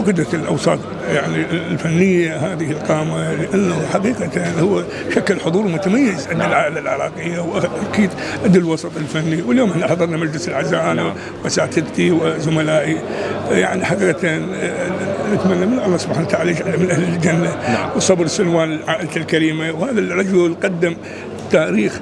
فقدت الأوساط يعني الفنية هذه القامة، لأنه حقيقة هو شكل حضور متميز عند العائلة العراقية، وأكيد عند الوسط الفني. واليوم احنا حضرنا مجلس العزاء وأساتذتي وزملائي، يعني حقيقة نتمنى من الله سبحانه وتعالى يجعله من أهل الجنة وصبر سلوان العائلة الكريمة. وهذا الرجل قدم تاريخ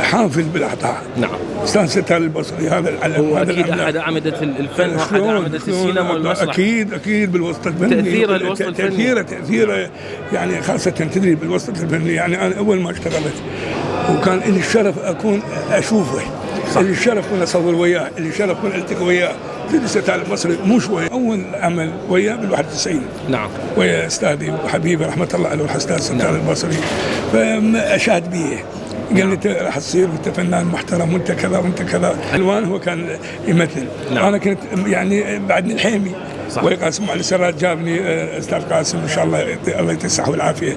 حافل بالعطاء. نعم. أستاذ ستار البصري هذا العلم، هو أكيد أحد أعمدة الفن وأحد أعمدة السينما والمسرح. أكيد بالوسط الفني. تأثيره يعني خاصة تدري بالوسط الفني. يعني أنا أول ما اشتغلت وكان لي الشرف أكون أشوفه، لي الشرف أكون أصور وياه، لي الشرف أكون ألتقي وياه في ستار البصري. مو شوي أول عمل وياه بال91. نعم. ويا أستاذي وحبيبي رحمة الله عليه الأستاذ ستار البصري، فأشاد به قال لي راح تصير وانت فنان محترم وانت كذا وانت كذا. الوان هو كان يمثل. انا كنت يعني بعدني الحيمي. وقاسم علي سراد جابني استاذ قاسم ان شاء الله الله يتسعه والعافيه.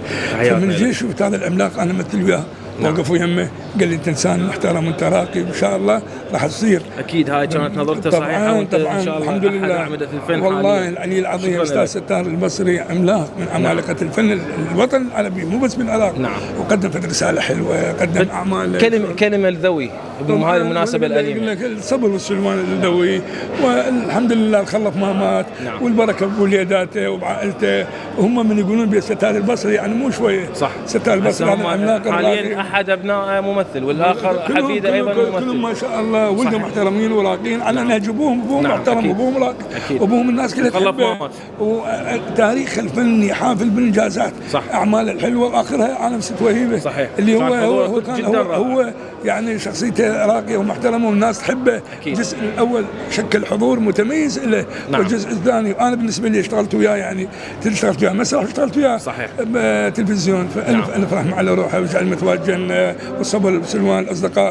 فمن جيت شفت هذا العملاق انا مثل وياه، وقفوا يمه قال لي انت انسان محترم وانت راقي ان شاء الله راح تصير. اكيد هاي كانت نظرته صحيحه، وانت ان شاء الله الحمد لله احد الفن والله العلي العظيم. استاذ ستار البصري عملاق من عمالقه الفن الوطن العربي مو بس بالعراق. نعم. وقدم رساله حلوه، قدم اعمال كلمه الذوي بهذه المناسبه الأليمة. يقول لك الصبر والسلوان الذوي، والحمد لله الخلف ما مات. نعم. والبركه بوليداته وبعائلته، وهم من يقولون بستار البصري يعني مو شويه. صح. ستار البصري هذا عملاق حاليا احد ابنائه ممثل، والاخر حفيده ايضا ممثل. كلهم ما شاء الله ولدوا محترمين وراقين على نهج ابوهم محترم وابوهم راقي، وابوهم الناس كلها تحبه. وتاريخ الفني حافل بالانجازات. اعماله الحلوه واخرها عالم ست وهيبه. صحيح. اللي هو كان هو يعني شخصيته راقيه ومحترمه والناس تحبه. الجزء الاول شكل حضور متميز له. نعم. والجزء الثاني انا بالنسبه لي اشتغلت وياه، يعني اشتغلت وياه مسرح واشتغلت وياه تلفزيون. فالف الف رحمه على روحه ويجعل مثواه الجنه والصبر سلوان الاصدقاء.